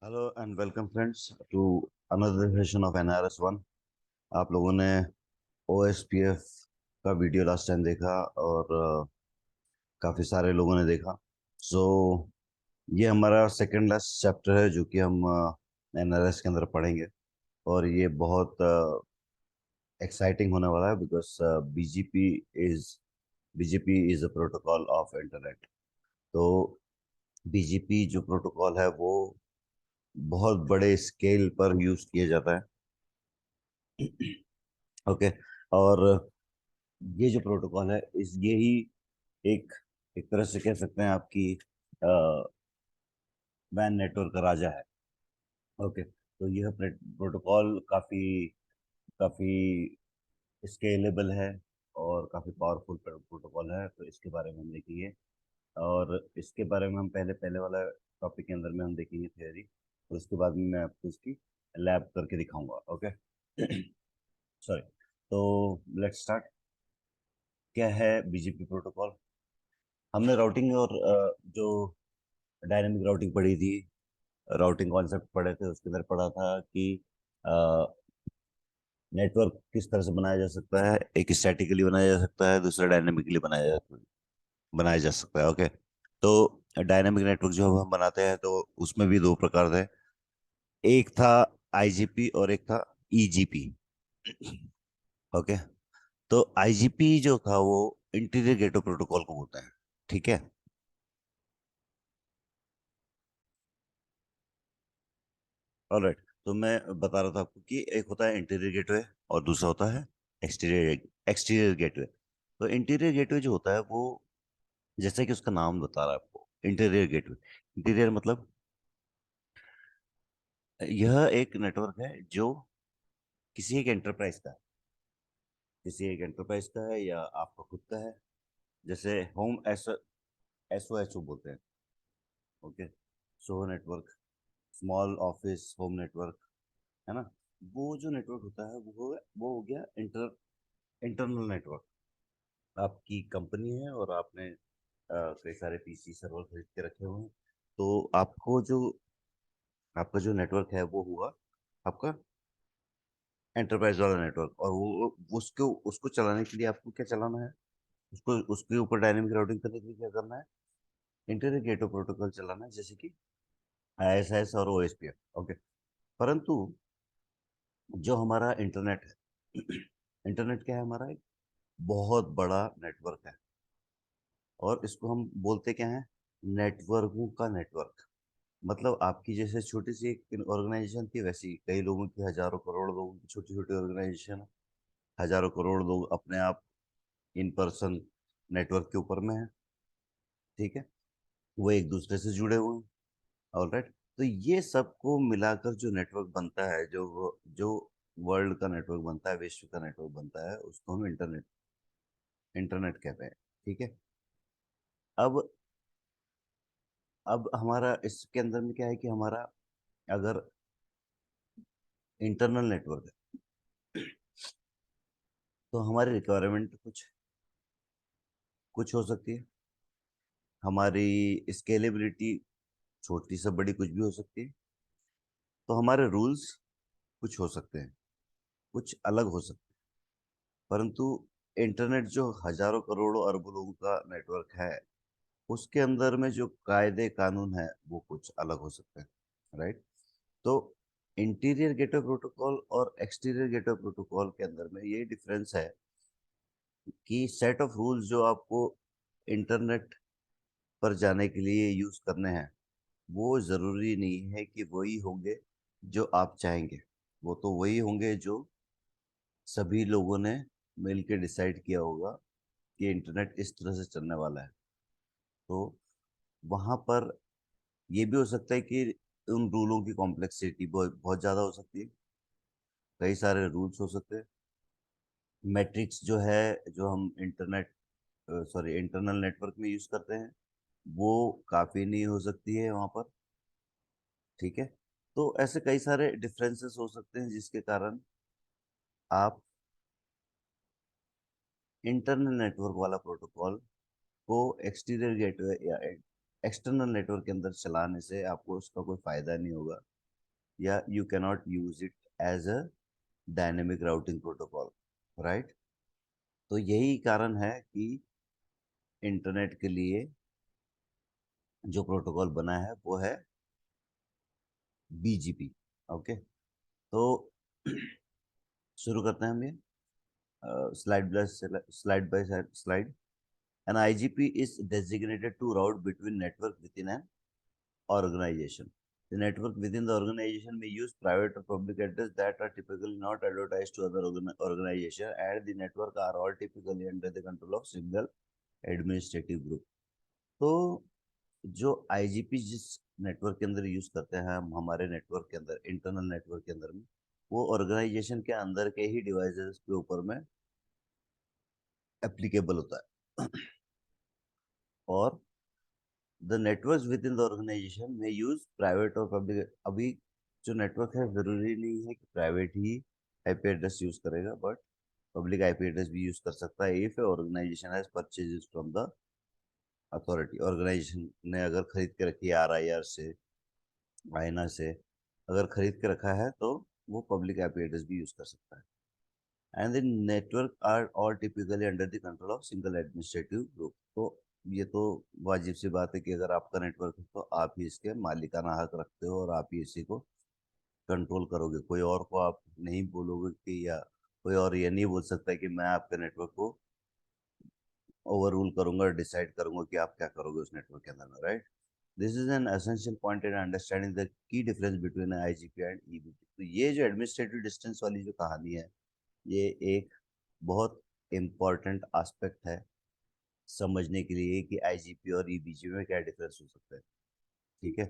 Hello and welcome friends to another session of NRS 1। आप लोगों ने OSPF का वीडियो लास्ट टाइम देखा और काफ़ी सारे लोगों ने देखा। सो ये हमारा सेकंड लास्ट चैप्टर है जो कि हम NRS के अंदर पढ़ेंगे। और ये बहुत एक्साइटिंग होने वाला है because BGP is BGP is a protocol of internet. तो BGP जो प्रोटोकॉल है वो बहुत बड़े स्केल पर यूज़ किया जाता है। ओके। और ये जो प्रोटोकॉल है इस ये ही एक एक तरह से कह सकते हैं आपकी वैन नेटवर्क का राजा है। ओके, तो यह प्रोटोकॉल काफ़ी काफ़ी स्केलेबल है और काफ़ी पावरफुल प्रोटोकॉल है, तो इसके बारे में हम देखेंगे। और इसके बारे में हम पहले पहले वाला टॉपिक के अंदर में हम देखेंगे थियोरी, और उसके बाद में मैं आपको इसकी लैब करके दिखाऊंगा। ओके। सॉरी। तो लेट्स स्टार्ट। क्या है BGP प्रोटोकॉल? हमने राउटिंग और जो डायनेमिक राउटिंग पढ़ी थी, राउटिंग कॉन्सेप्ट पढ़े थे, उसके अंदर पढ़ा था कि नेटवर्क किस तरह से बनाया जा सकता है। एक स्टैटिकली बनाया जा सकता है, दूसरा डायनेमिकली बनाया जा सकता है। ओके। तो डायनेमिक नेटवर्क जो हम बनाते हैं तो उसमें भी दो प्रकार थे। एक था IGP और एक था EGP। ओके। तो IGP जो था वो इंटीरियर गेटवे प्रोटोकॉल को बोलते हैं। ठीक है। ऑलराइट। तो मैं बता रहा था आपको कि एक होता है इंटीरियर गेटवे और दूसरा होता है एक्सटीरियर एक्सटीरियर गेटवे। तो इंटीरियर गेटवे जो होता है वो, जैसे कि उसका नाम बता रहा है आपको, इंटीरियर गेटवे। इंटीरियर मतलब यह एक नेटवर्क है जो किसी एक एंटरप्राइज का है, किसी एक एंटरप्राइज का है या आपका खुद का है। जैसे होम SOHO बोलते हैं। Okay. Soho network, small office home network, है ना। वो जो नेटवर्क होता है वो हो गया इंटरनल नेटवर्क। आपकी कंपनी है और आपने कई सारे PC सर्वर खरीद के रखे हुए हैं। तो आपका जो नेटवर्क है वो हुआ आपका एंटरप्राइज वाला नेटवर्क। और वो उसको उसको चलाने के लिए आपको क्या चलाना है? उसको उसके ऊपर डायनेमिक राउटिंग करने के लिए क्या करना है? इंटरनेट गेटवे प्रोटोकॉल चलाना है, जैसे कि ISS और OSPF। ओके। परंतु जो हमारा इंटरनेट है इंटरनेट क्या है? हमारा एक बहुत बड़ा नेटवर्क है, और इसको हम बोलते क्या है? नेटवर्कों का नेटवर्क। मतलब आपकी जैसे छोटी सी एक ऑर्गेनाइजेशन थी, वैसी कई लोगों की, हजारों करोड़ लोगों की छोटी छोटी ऑर्गेनाइजेशन है। हजारों करोड़ लोग अपने आप इन पर्सन नेटवर्क के ऊपर में है। ठीक है। वो एक दूसरे से जुड़े हुए हैं। ऑलराइट। तो ये सबको मिलाकर जो नेटवर्क बनता है, जो वर्ल्ड का नेटवर्क बनता है, विश्व का नेटवर्क बनता है, उसको हम इंटरनेट इंटरनेट कहते हैं। ठीक है। अब अब हमारा इसके अंदर में क्या है कि हमारा अगर इंटरनल नेटवर्क है तो हमारी रिक्वायरमेंट कुछ कुछ हो सकती है। हमारी स्केलेबिलिटी छोटी से बड़ी कुछ भी हो सकती है। तो हमारे रूल्स कुछ हो सकते हैं, कुछ अलग हो सकते हैं। परंतु इंटरनेट जो हजारों करोड़ों अरबों लोगों का नेटवर्क है, उसके अंदर में जो कायदे कानून है वो कुछ अलग हो सकते हैं। राइट। तो इंटीरियर गेटवे प्रोटोकॉल और एक्सटीरियर गेटवे प्रोटोकॉल के अंदर में ये डिफरेंस है कि सेट ऑफ रूल्स जो आपको इंटरनेट पर जाने के लिए यूज करने हैं, वो जरूरी नहीं है कि वही होंगे जो आप चाहेंगे। वो तो वही होंगे जो सभी लोगों ने मिलकर डिसाइड किया होगा कि इंटरनेट इस तरह से चलने वाला है। तो वहां पर ये भी हो सकता है कि उन रूलों की कॉम्प्लेक्सिटी बहुत बहुत ज़्यादा हो सकती है। कई सारे रूल्स हो सकते हैं। मैट्रिक्स जो है, जो हम इंटरनल नेटवर्क में यूज करते हैं, वो काफ़ी नहीं हो सकती है वहाँ पर। ठीक है। तो ऐसे कई सारे डिफरेंसेस हो सकते हैं जिसके कारण आप इंटरनल नेटवर्क वाला प्रोटोकॉल को एक्सटीरियर गेटवे या एक्सटर्नल नेटवर्क के अंदर चलाने से आपको उसका कोई फायदा नहीं होगा। या you cannot use it as a dynamic routing protocol, right. तो यही कारण है कि इंटरनेट के लिए जो प्रोटोकॉल बना है वो है बीजीपी। ओके, तो शुरू करते हैं हम ये slide bye slide. An IGP is designated to route between network within an organization. The network within the organization may use private or public address that are typically not advertised to other organization, and the network are all typically under the control of single administrative group. तो जो IGP जिस network के अंदर use करते हैं हम हमारे network के अंदर, इंटरनल नेटवर्क के अंदर में, वो ऑर्गेनाइजेशन के अंदर के ही डिवाइसेस के ऊपर में एप्लीकेबल होता है। और the network within the organisation में यूज प्राइवेट और पब्लिक। अभी जो नेटवर्क है जरूरी नहीं है कि प्राइवेट ही आईपी एड्रेस यूज करेगा, बट पब्लिक आईपी एड्रेस भी यूज कर सकता है if organisation has purchase from the authority. Organisation ने अगर खरीद के रखी है आरआईआर से, आईना से अगर खरीद के रखा है, तो वो पब्लिक आईपी एड्रेस भी यूज कर सकता है। And the network are all typically under the control of single administrative group. तो ये तो वाजिब सी बात है कि अगर आपका नेटवर्क है तो आप ही इसके मालिकाना हक रखते हो और आप ही इसी को कंट्रोल करोगे। कोई और को आप नहीं बोलोगे कि, या कोई और ये नहीं बोल सकता कि मैं आपके नेटवर्क को ओवर रूल करूंगा और डिसाइड करूंगा कि आप क्या करोगे उस नेटवर्क के अंदर में, right. This is an essential point in understanding the key difference between IGP and EBP. तो ये जो एडमिनिस्ट्रेटिव डिस्टेंस वाली जो कहानी है, ये एक बहुत इम्पॉर्टेंट एस्पेक्ट है समझने के लिए कि आईजीपी और ईबीजी में क्या डिफरेंस हो सकता है। ठीक है,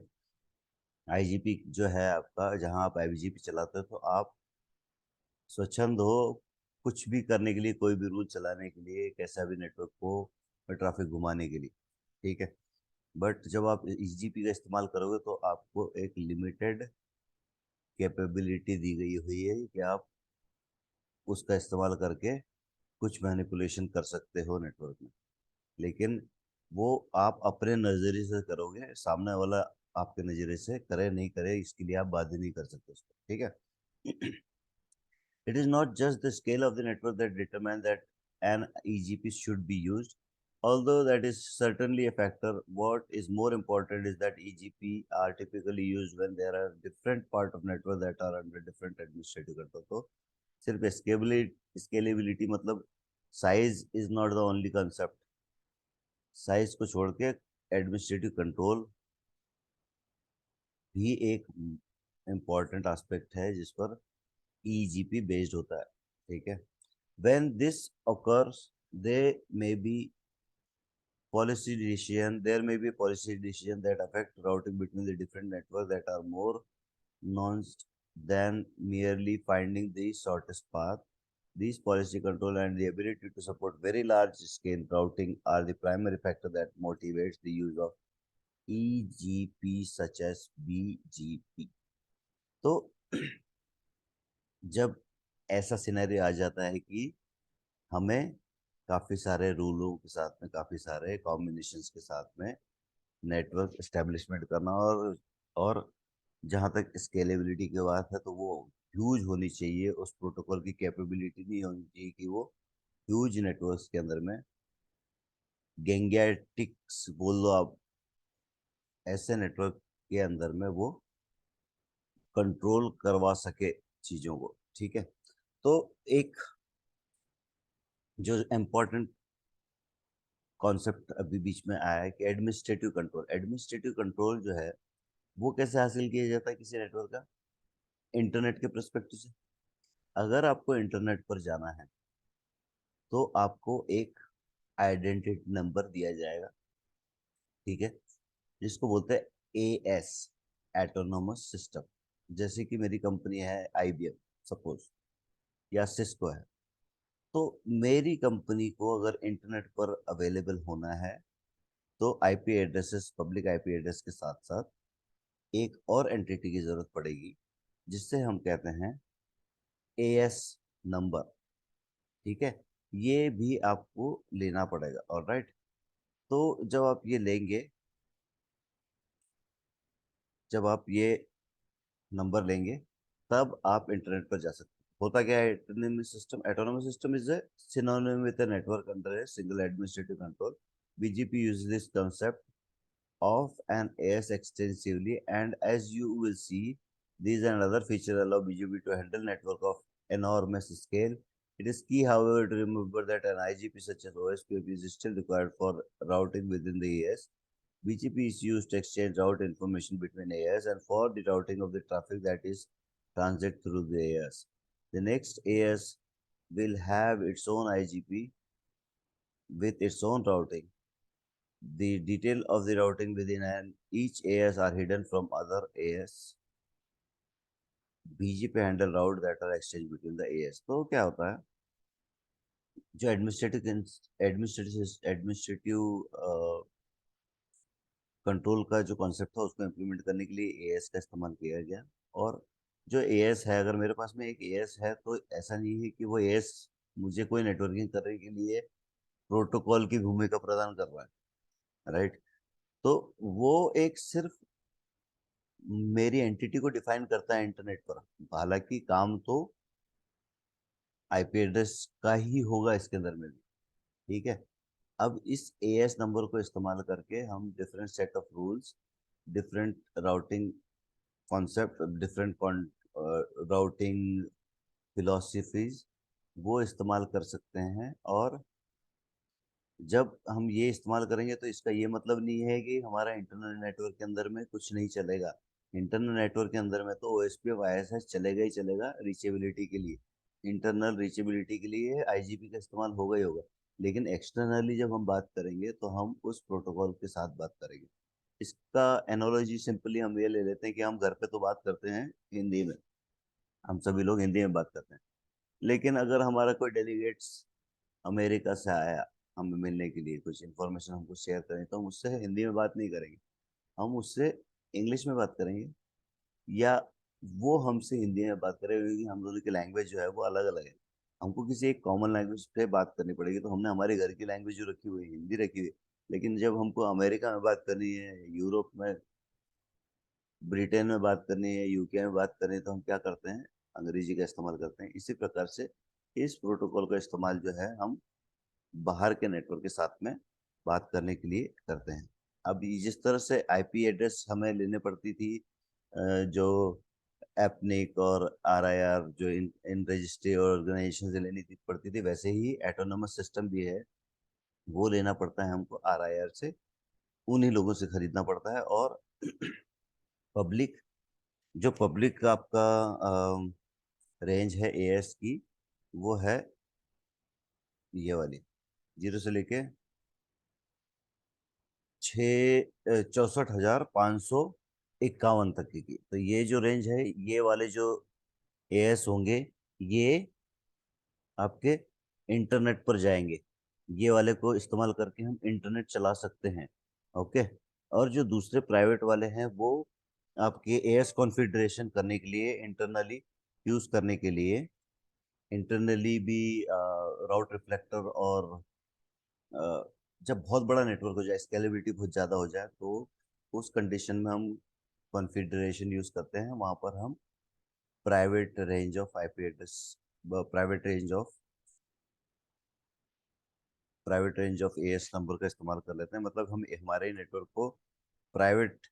आईजीपी जो है आपका, जहां आप आईजीपी चलाते हो तो आप स्वच्छंद हो कुछ भी करने के लिए, कोई भी रूल चलाने के लिए, कैसा भी नेटवर्क को ट्रैफिक घुमाने के लिए। ठीक है, बट जब आप ईजीपी का इस्तेमाल करोगे तो आपको एक लिमिटेड कैपेबिलिटी दी गई हुई है कि आप उसका इस्तेमाल करके कुछ मैनिपुलेशन कर सकते हो नेटवर्क में। लेकिन वो आप अपने नज़रिए से करोगे, सामने वाला आपके नज़रिए से करे नहीं करे इसके लिए आप बाध्य नहीं कर सकते उसको। ठीक है। It is not just the scale of the network that determines that an EGP should be used, although that is certainly a factor. What is more important is that EGP are typically used when there are different part of network that are under different administrative control. तो सिर्फ scalability मतलब size is not the only concept. Size को छोड़ के administrative control भी एक important aspect है जिस पर ईजीपी बेस्ड होता है। ठीक है, when this occurs they may be there may be policy decision that affect routing between the different networks that are more nuanced than merely finding the shortest path. These policy control and the ability to support very large scale routing are the primary factor that motivates the use of EGP such as BGP. तो जब ऐसा scenario आ जाता है कि हमें काफ़ी सारे रूलों के साथ में, काफ़ी सारे कॉम्बिनेशंस के साथ में नेटवर्क इस्टेब्लिशमेंट करना, और जहाँ तक स्केलेबिलिटी की बात है तो वो ह्यूज होनी चाहिए। उस प्रोटोकॉल की कैपेबिलिटी नहीं होनी चाहिए कि वो ह्यूज नेटवर्क्स के अंदर में, गेंगेटिक्स बोल दो आप, ऐसे नेटवर्क के अंदर में वो कंट्रोल करवा सके चीज़ों को। ठीक है, तो एक जो इम्पोर्टेंट कॉन्सेप्ट अभी बीच में आया है कि एडमिनिस्ट्रेटिव कंट्रोल। एडमिनिस्ट्रेटिव कंट्रोल जो है वो कैसे हासिल किया जाता है किसी नेटवर्क का? इंटरनेट के परस्पेक्टिव से। अगर आपको इंटरनेट पर जाना है तो आपको एक आइडेंटिटी नंबर दिया जाएगा। ठीक है, जिसको बोलते हैं एएस, एटोनोमस सिस्टम। जैसे कि मेरी कंपनी है आईबीएम सपोज, या सिस्को है, तो मेरी कंपनी को अगर इंटरनेट पर अवेलेबल होना है तो IP addresses, public IP address के साथ साथ एक और एंटिटी की जरूरत पड़ेगी जिससे हम कहते हैं एएस नंबर। ठीक है, ये भी आपको लेना पड़ेगा। और राइट, तो जब आप ये लेंगे, जब आप ये नंबर लेंगे तब आप इंटरनेट पर जा सकते हैं। होता क्या है, autonomous system is a synonym with a network under a single administrative control. BGP uses this concept of an AS extensively, and as you will see, these and other features allow BGP to handle network of enormous scale. It is key, however, to remember that an IGP such as OSPF is still required for routing within the AS. BGP is used to exchange route information between AS and for the routing of the traffic that is transit through the AS. The next AS will have its own IGP with its own routing. The detail of the routing within an each AS are hidden from other AS. BGP handle route that are exchanged between the AS. तो क्या होता है, जो administrative control का जो concept था उसको implement करने के लिए एएस का इस्तेमाल किया गया। और जो एएस है, अगर मेरे पास में एक एएस है तो ऐसा नहीं है कि वो एएस मुझे कोई नेटवर्किंग करने के लिए प्रोटोकॉल की भूमिका प्रदान कर रहा है, राइट। तो वो एक सिर्फ मेरी एंटिटी को डिफाइन करता है इंटरनेट पर, हालांकि काम तो आईपी एड्रेस का ही होगा इसके अंदर में भी, ठीक है। अब इस एएस नंबर को इस्तेमाल करके हम different set of rules, different routing concept, different routing philosophies वो इस्तेमाल कर सकते हैं। और जब हम ये इस्तेमाल करेंगे तो इसका ये मतलब नहीं है कि हमारा इंटरनल नेटवर्क के अंदर में कुछ नहीं चलेगा। इंटरनल नेटवर्क के अंदर में तो ओएसपी और आईएसएस चलेगा ही चलेगा रीचेबिलिटी के लिए, इंटरनल रीचेबिलिटी के लिए आईजीपी का इस्तेमाल होगा ही होगा। लेकिन एक्सटर्नली जब हम बात करेंगे तो हम उस प्रोटोकॉल के साथ बात करेंगे। इसका एनोलॉजी सिंपली हम ये ले लेते हैं कि हम घर पे तो बात करते हैं हिंदी में, हम सभी लोग हिंदी में बात करते हैं। लेकिन अगर हमारा कोई डेलीगेट्स अमेरिका से आया हमें मिलने के लिए, कुछ इन्फॉर्मेशन हमको शेयर करें, तो हम उससे हिंदी में बात नहीं करेंगे, हम उससे इंग्लिश में बात करेंगे, या वो हमसे हिंदी में बात करेगा, क्योंकि हम दोनों की लैंग्वेज जो है वो अलग अलग है। हमको किसी एक कॉमन लैंग्वेज पे बात करनी पड़ेगी, तो हमने हमारे घर की लैंग्वेज जो रखी हुई है हिंदी रखी हुई है। लेकिन जब हमको अमेरिका में बात करनी है, यूरोप में, ब्रिटेन में बात करनी है, यूके में बात करनी है, तो हम क्या करते हैं, अंग्रेजी का इस्तेमाल करते हैं। इसी प्रकार से इस प्रोटोकॉल का इस्तेमाल जो है हम बाहर के नेटवर्क के साथ में बात करने के लिए करते हैं। अब जिस तरह से आईपी एड्रेस हमें लेने पड़ती थी, जो एपनिक और आरआईआर जो इन रजिस्ट्री ऑर्गेनाइजेशन से लेनी थी पड़ती थी, वैसे ही एटोनोमस सिस्टम भी है, वो लेना पड़ता है हमको आरआईआर से, उन्हीं लोगों से खरीदना पड़ता है। और पब्लिक, जो पब्लिक आपका रेंज है एएस की, वो है ये वाली, 0 से लेके 64,551 तक की। तो ये जो रेंज है, ये वाले जो एएस होंगे, ये आपके इंटरनेट पर जाएंगे, ये वाले को इस्तेमाल करके हम इंटरनेट चला सकते हैं, ओके। और जो दूसरे प्राइवेट वाले हैं वो आपके एएस कॉन्फ़िगरेशन करने के लिए, इंटरनली यूज करने के लिए, इंटरनली भी राउट रिफ्लेक्टर, और जब बहुत बड़ा नेटवर्क हो जाए, स्केलेबिलिटी बहुत ज़्यादा हो जाए, तो उस कंडीशन में हम कॉन्फ़िगरेशन यूज़ करते हैं। वहाँ पर हम private range of IP address, private range of private range of as number का इस्तेमाल कर लेते हैं। मतलब हम हमारे नेटवर्क को प्राइवेट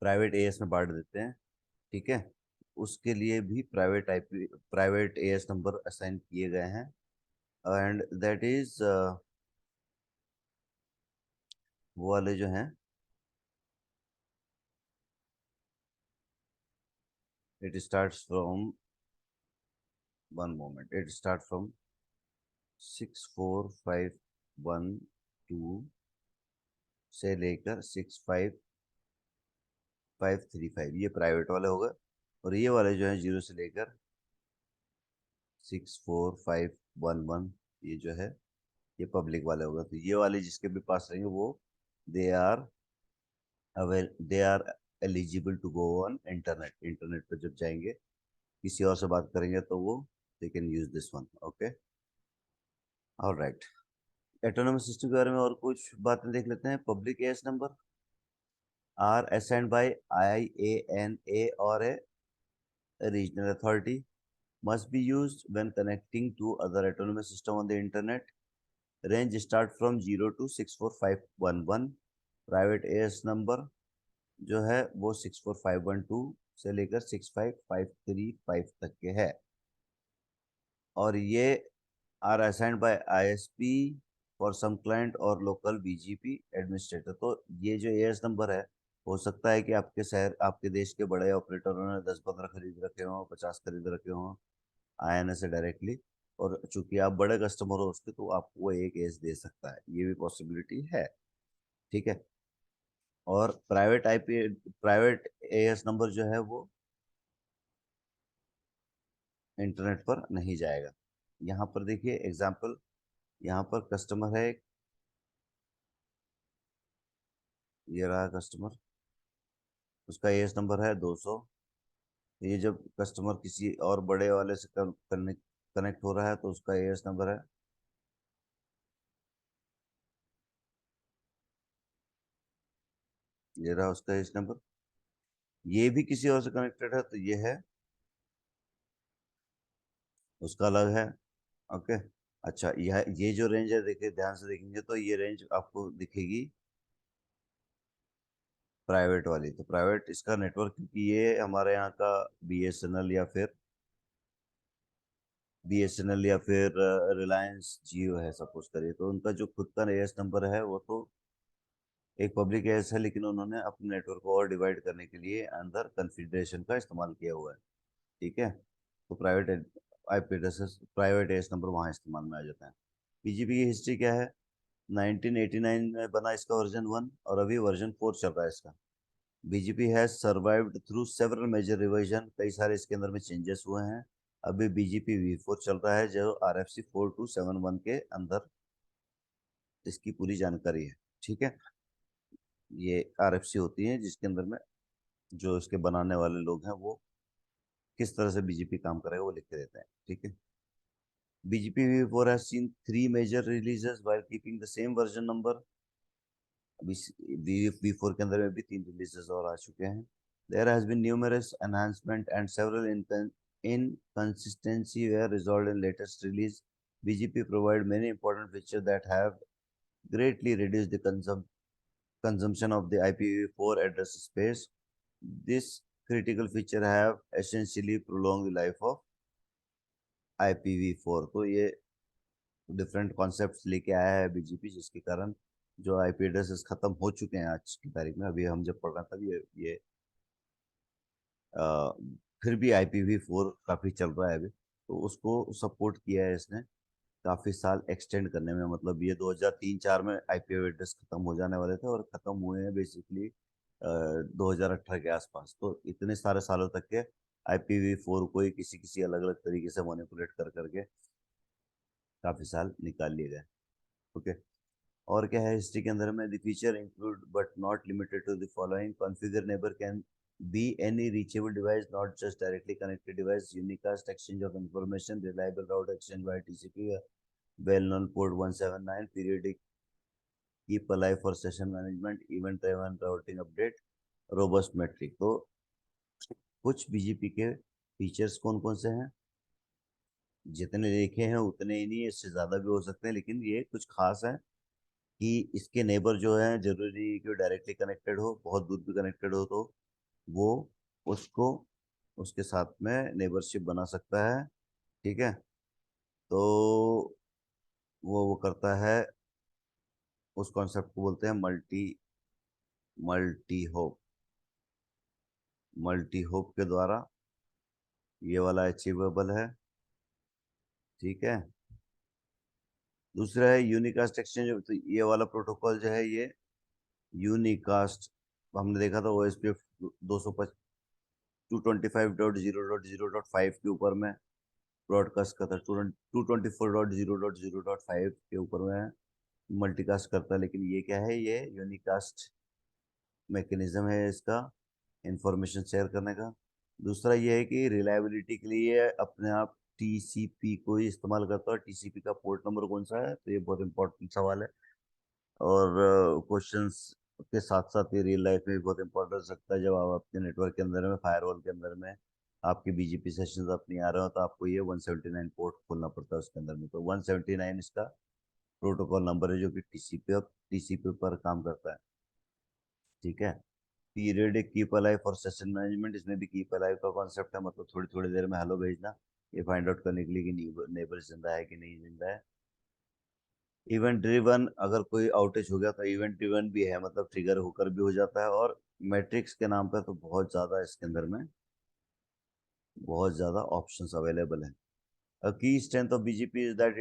प्राइवेट एएस में बांट देते हैं, ठीक है। उसके लिए भी प्राइवेट एएस नंबर असाइन किए गए हैं, एंड दैट इज वो वाले जो हैं, it starts from, one moment, it start from 6451 से लेकर 65535, ये प्राइवेट वाले हो गए। और ये वाले जो हैं 0 से लेकर 64511, ये जो है ये पब्लिक वाले हो गए। तो ये वाले जिसके भी पास रहेंगे वो they are they are eligible to go on internet. Internet पर जब जाएंगे, किसी और से बात करेंगे, तो वो they can use this one, okay. Alright, autonomous system के बारे में और कुछ बातें देख लेते हैं। Public as number, are assigned by IANA or a regional authority, must be used when connecting to other autonomous system on the internet. Range start from 0 to 64511. Private as number जो है वो 64512 से लेकर 65535 तक के है, और ये are assigned by ISP for some client और लोकल बीजीपी एडमिनिस्ट्रेटर। तो ये जो एएस नंबर है, हो सकता है कि आपके शहर, आपके देश के बड़े ऑपरेटरों ने 10-15 खरीद रखे हों, 50 खरीद रखे हों आईएनए से डायरेक्टली, और चूंकि आप बड़े कस्टमर हो उसके, तो आपको वो एक एज दे सकता है, ये भी पॉसिबिलिटी है। ठीक है। और प्राइवेट एएस नंबर जो है वो इंटरनेट पर नहीं जाएगा। यहाँ पर देखिए एग्जाम्पल, यहाँ पर कस्टमर है, ये रहा कस्टमर, उसका एएस नंबर है 200। ये जब कस्टमर किसी और बड़े वाले से कनेक्ट हो रहा है तो उसका एएस नंबर है, ये रहा उसका एएस नंबर। ये भी किसी और से कनेक्टेड है तो ये है उसका अलग है। ओके। अच्छा, ये जो रेंज है, देखिए ध्यान से देखेंगे तो ये रेंज आपको दिखेगी प्राइवेट वाली। तो प्राइवेट इसका नेटवर्क, क्योंकि ये हमारे यहाँ का बीएसएनएल या फिर रिलायंस जियो है सपोज करिए, तो उनका जो खुद का एएस नंबर है वो तो एक पब्लिक एएस है, लेकिन उन्होंने अपने नेटवर्क को और डिवाइड करने के लिए अंदर कॉन्फ़िगरेशन का इस्तेमाल किया हुआ है। ठीक है। तो private IP addresses, private as number वहाँ इस्तेमाल में आ जाता है। बीजीपी की हिस्ट्री क्या है? 1989 में बना इसका वर्जन 1, और अभी वर्जन 4 चल रहा है इसका। BGP has survived through several major revision, कई सारे इसके अंदर में चेंजेस हुए हैं। अभी बीजीपी V4 चल रहा है, जो RFC 4271 के अंदर इसकी पूरी जानकारी है। ठीक है। ये RFC होती है जिसके अंदर में जो इसके बनाने वाले लोग हैं वो किस तरह से बीजीपी काम करेगा वो लिख के देते हैं। ठीक है। BGP V4 has seen 3 major releases while keeping the same version number। अभी V4 के अंदर में भी 3 रिलीजेस और आ चुके हैं। There has been numerous enhancement and several inconsistency were resolved in latest release. BGP provide many important features that have greatly reduced the consumption of the IPv4 address space. This critical feature have essentially prolonged the life of IPv4। तो ये different concepts लेके आया है BGP, जिसके कारण जो IP addresses खत्म हो चुके हैं आज की तारीख में, अभी हम जब पढ़ रहे थे ये अ, फिर भी IPv4 काफ़ी चल रहा है अभी, तो उसको सपोर्ट किया है इसने काफ़ी साल एक्सटेंड करने में। मतलब ये 2003-04 में आईपी एड्रेस खत्म हो जाने वाले थे और ख़त्म हुए हैं बेसिकली 2018 के आसपास। तो इतने सारे सालों तक के IPv4 को ही किसी किसी अलग अलग तरीके से मैनिपुलेट कर करके काफ़ी साल निकाल लिए गए। ओके। और क्या है हिस्ट्री के अंदर में? The feature include but not limited to the following: configure neighbour can be any reachable device, not just directly connected device; unicast exchange of information; reliable route exchange via TCP; well-known port 179; periodic keep alive for session management; event driven routing update; robust metric। तो कुछ BGP के features कौन कौन से हैं? जितने देखे हैं उतने ही नहीं, इससे ज़्यादा भी हो सकते हैं, लेकिन ये कुछ खास है कि इसके नेबर जो है जरूरी कि डायरेक्टली कनेक्टेड हो, बहुत दूर भी कनेक्टेड हो तो वो उसको उसके साथ में नेबरशिप बना सकता है। ठीक है। तो वो करता है, उस कॉन्सेप्ट को बोलते हैं मल्टी होप। मल्टी होप के द्वारा ये वाला अचीवेबल है। ठीक है। दूसरा है यूनिकास्ट एक्सचेंज। तो ये वाला प्रोटोकॉल जो है ये यूनिकास्ट, हमने देखा था OSPF 225.0.0.5 के ऊपर में ब्रॉडकास्ट करता है, 224.0.0.5 के ऊपर में मल्टीकास्ट करता है। लेकिन ये क्या है? ये यूनिकास्ट मैकेनिज्म है इसका इंफॉर्मेशन शेयर करने का। दूसरा ये है कि रिलायबिलिटी के लिए अपने आप TCP को ही इस्तेमाल करता है। TCP का पोर्ट नंबर कौन सा है? तो ये बहुत इंपॉर्टेंट सवाल है, और क्वेश्चंस उसके साथ साथ ये रियल लाइफ में भी बहुत इंपॉर्टेंस रखता है। जब आप अपने नेटवर्क के अंदर में, फायरवॉल के अंदर में आपके बीजीपी सेशंस अपनी आ रहे हो, तो आपको ये 179 पोर्ट खोलना पड़ता है उसके अंदर में। तो 179 इसका प्रोटोकॉल नंबर है जो कि टीसीपी पर काम करता है। ठीक है। Periodic keep alive for session management, इसमें भी कीप अलाइव का कॉन्सेप्ट है, मतलब थोड़ी थोड़ी देर में हेलो भेजना, ये फाइंड आउट करने के लिए कि नेबर जिंदा है कि नहीं जिंदा है। इवेंट ड्रिवन, अगर कोई आउटेज हो गया तो इवेंट ड्रिवन भी है, मतलब ट्रिगर होकर भी हो जाता है। और मैट्रिक्स के नाम पे तो बहुत ज़्यादा इसके अंदर में बहुत ज़्यादा ऑप्शंस अवेलेबल हैं। A key strength of BGP is that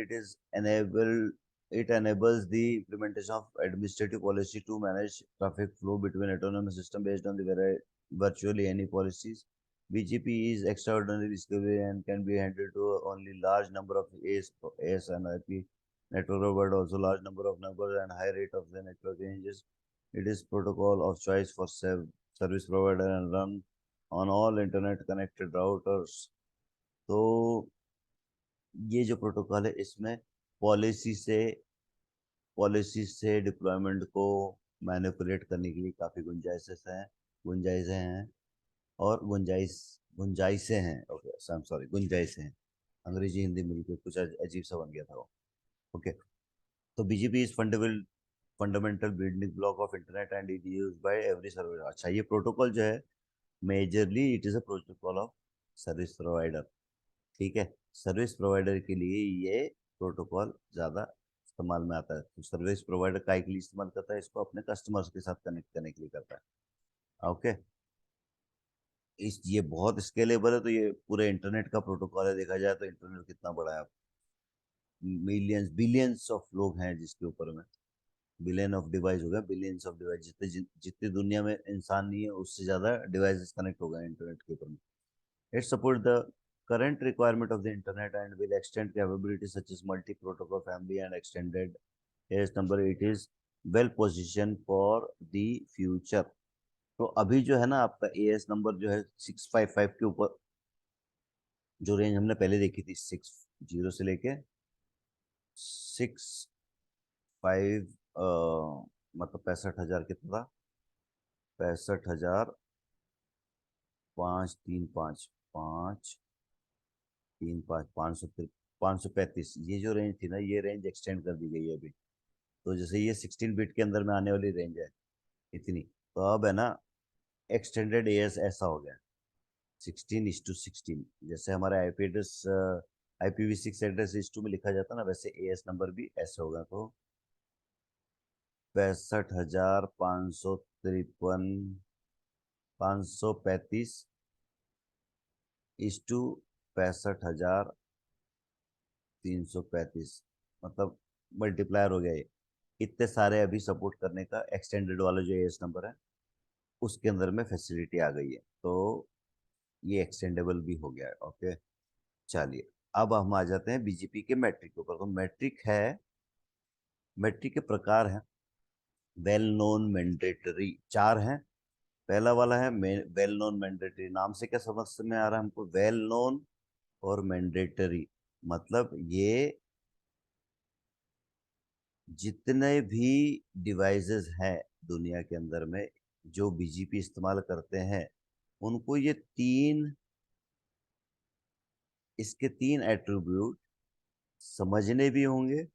it enables the implementation of administrative policy to manage traffic flow between autonomous system based on the virtually any policies. BGP is extraordinarily scalable and can be handled to only large number of AS and IP network, but also large number of numbers and high rate of the network ranges. It is protocol of choice for service provider and run on all internet connected routers. तो ये जो protocol है इसमें policy से deployment को manipulate करने के लिए काफ़ी गुंजाइशें हैं और गुंजाइशें हैं। ओके, आई एम सॉरी, गुंजाइशें हैं। अंग्रेजी हिंदी मिलकर कुछ अजीब सा बन गया था वो। ओके। तो BGP is fundamental building block of internet and it use by every service. अच्छा, ये प्रोटोकॉल जो है majorly it is a protocol of service provider. ठीक है। सर्विस प्रोवाइडर के लिए ये प्रोटोकॉल ज़्यादा इस्तेमाल में आता है। तो सर्विस प्रोवाइडर काय के लिए इस्तेमाल करता है इसको? अपने कस्टमर्स के साथ कनेक्ट करने के लिए करता है। ओके। इस ये बहुत स्केलेबल है, तो ये पूरे इंटरनेट का प्रोटोकॉल है। देखा जाए तो इंटरनेट कितना बड़ा है, मिलियंस बिलियंस ऑफ लोग हैं जिसके ऊपर में, बिलियन ऑफ डिवाइस हो गया, बिलियंस ऑफ डिवाइस, जितने दुनिया में इंसान नहीं है उससे ज़्यादा डिवाइसेस कनेक्ट हो गए इंटरनेट के ऊपर में। It supports the current requirement of the internet and will extend capabilities such as multi-protocol family and extended AS number. It is well positioned for the future. तो अभी जो है ना आपका एएस नंबर जो है 655 के ऊपर, जो रेंज हमने पहले देखी थी 60 से लेके 65, मतलब 65,000 कितना था? 65,000, 535, 535, 535, ये जो रेंज थी ना, ये रेंज एक्सटेंड कर दी गई है अभी। तो जैसे ये 16 बिट के अंदर में आने वाली रेंज है इतनी, तो अब है ना एक्सटेंडेड एएस ऐसा हो गया 16:16। जैसे हमारे आईपी एड्रेस IPv6 एड्रेस इस टू में लिखा जाता है ना, वैसे एएस नंबर भी ऐसे होगा। तो 65,553/65,335, मतलब मल्टीप्लायर हो गया ये। इतने सारे अभी सपोर्ट करने का एक्सटेंडेड वाला जो एएस नंबर है उसके अंदर में फैसिलिटी आ गई है। तो ये एक्सटेंडेबल भी हो गया है। ओके। चलिए, अब हम आ जाते हैं बीजीपी के मैट्रिक के ऊपर। तो मैट्रिक के प्रकार हैं वेल नोन मैंडेटरी, चार हैं। पहला वाला है वेल नोन मैंडेटरी। नाम से क्या समझ में आ रहा है हमको? वेल नोन और मैंडेटरी, मतलब ये जितने भी डिवाइसेस हैं दुनिया के अंदर में जो बीजीपी इस्तेमाल करते हैं, उनको ये इसके तीन एट्रीब्यूट समझने भी होंगे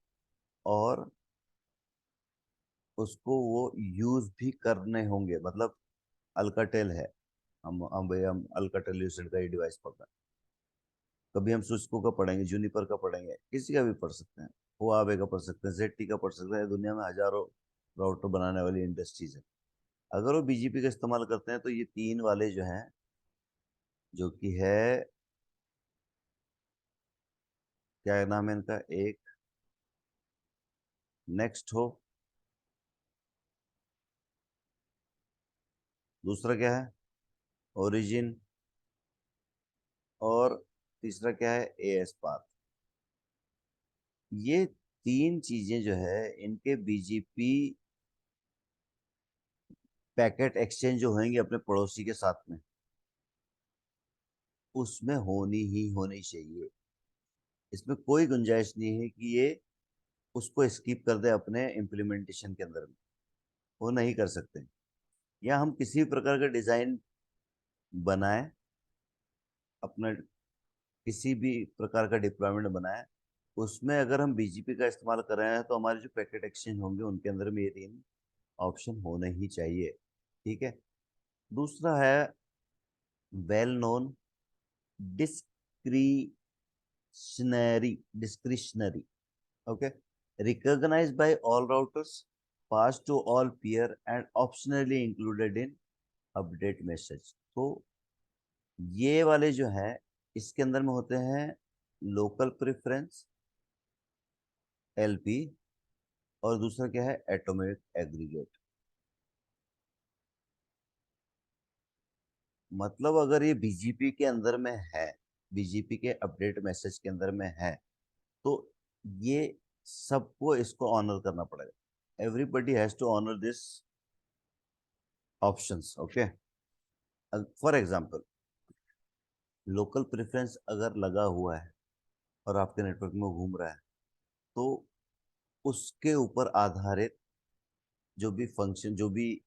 और उसको वो यूज भी करने होंगे। मतलब अल्काटेल है, हम अल्काटेल यूसेड का ये डिवाइस पकड़, कभी हम सिस्को का पढ़ेंगे, जूनिपर का पढ़ेंगे, किसी का भी पढ़ सकते हैं, हुआवे का पढ़ सकते हैं, ZT का पढ़ सकते हैं। दुनिया में हजारों राउटर बनाने वाली इंडस्ट्रीज है। अगर वो बीजीपी का इस्तेमाल करते हैं तो ये तीन वाले जो हैं, जो कि है, क्या नाम है इनका? एक नेक्स्ट हो, दूसरा क्या है? ओरिजिन, और तीसरा क्या है? As path. ये तीन चीजें जो है इनके बीजीपी पैकेट एक्सचेंज जो होंगे अपने पड़ोसी के साथ में, उसमें होनी ही होनी चाहिए। इसमें कोई गुंजाइश नहीं है कि ये उसको स्किप कर दे अपने इम्प्लीमेंटेशन के अंदर में। वो नहीं कर सकते। या हम किसी भी प्रकार का डिजाइन बनाए, अपना किसी भी प्रकार का डिप्लॉयमेंट बनाए, उसमें अगर हम बीजीपी का इस्तेमाल कर रहे हैं तो हमारे जो पैकेट एक्सचेंज होंगे उनके अंदर में ये तीन ऑप्शन होने ही चाहिए। ठीक है। दूसरा है well known discretionary, okay, recognized by all routers, passed to all peer and optionally included in update message। तो ये वाले जो है इसके अंदर में होते हैं लोकल प्रेफरेंस, एलपी, और दूसरा क्या है एटॉमिक एग्रीगेट। मतलब अगर ये बीजीपी के अंदर में है, बीजीपी के अपडेट मैसेज के अंदर में है, तो ये सबको इसको ऑनर करना पड़ेगा। Everybody has to honour this options, okay. For example, local preference अगर लगा हुआ है और आपके नेटवर्क में घूम रहा है, तो उसके ऊपर आधारित जो भी फंक्शन, जो भी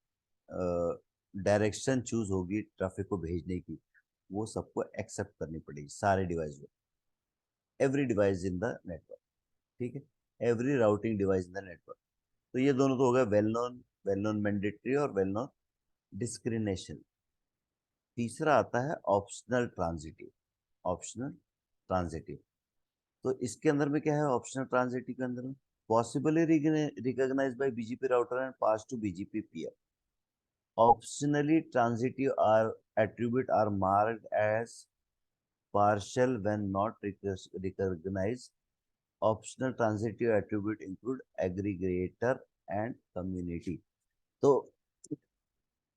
डायरेक्शन चूज होगी ट्रैफिक को भेजने की, वो सबको एक्सेप्ट करनी पड़ेगी सारे डिवाइस में, every device in the network. ठीक है, every routing device in the network. तो ये दोनों तो हो गए वेल नोन मैंडेटरी और वेल नोन डिस्क्रिमिनेशन। तीसरा आता है ऑप्शनल ट्रांजिटिव। ऑप्शनल ट्रांजिटिव, तो इसके अंदर में क्या है ऑप्शनल ट्रांजिटिव के अंदर में? Possibly recognised by BGP router and pass to BGP peer. Optionally transitive are attribute are marked as partial when not recognized. Optional transitive attribute include aggregator and community। तो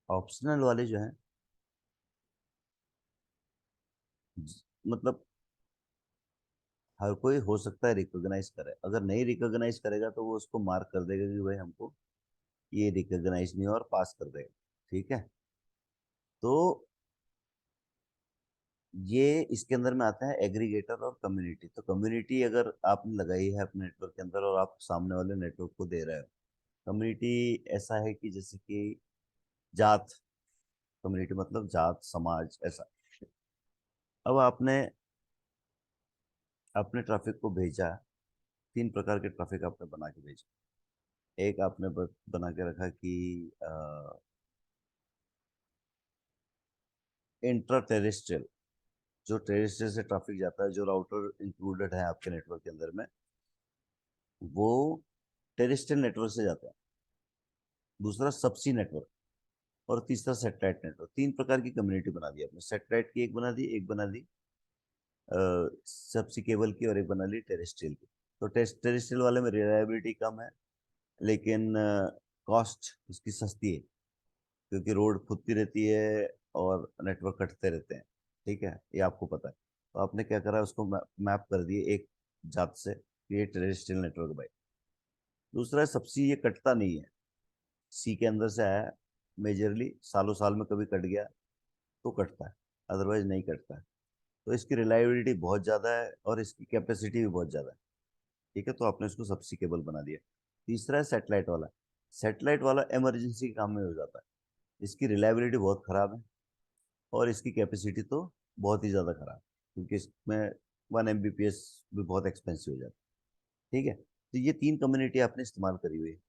ऑप्शनल वाले जो हैं, मतलब हर कोई हो सकता है रिकॉग्नाइज करे, अगर नहीं रिकॉग्नाइज करेगा तो वो उसको मार्क कर देगा कि भाई हमको ये रिकॉग्नाइज नहीं, और पास कर देगा। ठीक है। तो ये इसके अंदर में आता है एग्रीगेटर और कम्युनिटी। तो कम्युनिटी अगर आपने लगाई है अपने नेटवर्क के अंदर और आप सामने वाले नेटवर्क को दे रहे हो, कम्युनिटी ऐसा है कि जैसे कि जात, कम्युनिटी मतलब जात समाज ऐसा। अब आपने अपने ट्रैफिक को भेजा, तीन प्रकार के ट्रैफिक आपने बना के भेजा। एक आपने बना के रखा कि इंट्रा टेरेस्ट्रियल, जो टेरेस्ट्रियल से ट्रैफिक जाता है, जो राउटर इंक्लूडेड है आपके नेटवर्क के अंदर में, वो टेरेस्ट्रियल नेटवर्क से जाता है। दूसरा सबसी नेटवर्क, और तीसरा सेटेलाइट नेटवर्क। तीन प्रकार की कम्युनिटी बना दी आपने। सेटेलाइट की एक बना दी, एक बना दी सबसी केबल की, और एक बना ली टेरेस्ट्रियल की। तो टेरेस्ट्रियल वाले में रिलायबिलिटी कम है, लेकिन कॉस्ट उसकी सस्ती है, क्योंकि रोड खुदती रहती है और नेटवर्क कटते रहते हैं। ठीक है, ये आपको पता है। तो आपने क्या करा, उसको मैप कर दिए एक जात से कि ये टेरेस्ट्रियल नेटवर्क भाई। दूसरा है सबसी, ये कटता नहीं है, सी के अंदर से आया, मेजरली सालों साल में कभी कट गया तो कटता है, अदरवाइज नहीं कटता है। तो इसकी रिलायबिलिटी बहुत ज़्यादा है और इसकी कैपेसिटी भी बहुत ज़्यादा है। ठीक है, तो आपने इसको सबसिकेबल बना दिया। तीसरा है सेटेलाइट वाला। सेटेलाइट वाला इमरजेंसी के काम में हो जाता है। इसकी रिलायबिलिटी बहुत ख़राब है और इसकी कैपेसिटी तो बहुत ही ज़्यादा ख़राब है, क्योंकि इसमें 1 Mbps भी बहुत एक्सपेंसिव हो जाता है। ठीक है, तो ये तीन कम्युनिटी आपने इस्तेमाल करी हुई है।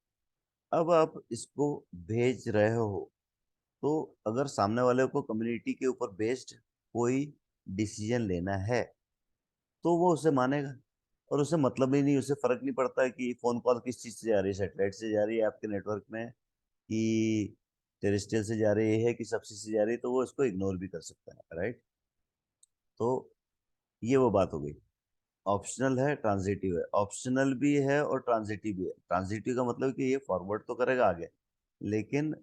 अब आप इसको भेज रहे हो, तो अगर सामने वाले को कम्युनिटी के ऊपर बेस्ड कोई डिसीजन लेना है, तो वो उसे मानेगा। और उसे मतलब ही नहीं, उसे फर्क नहीं पड़ता कि फोन कॉल किस चीज से जा रही है, सेटेलाइट से जा रही है आपके नेटवर्क में, कि टेरेस्ट्रियल से जा रही है, कि सबसे से जा रही है, तो वो इसको इग्नोर भी कर सकता है, राइट। तो ये वो बात हो गई। ऑप्शनल है, ट्रांजिटिव है। ऑप्शनल भी है और ट्रांजिटिव भी है। ट्रांजिटिव का मतलब कि ये फॉरवर्ड तो करेगा आगे, लेकिन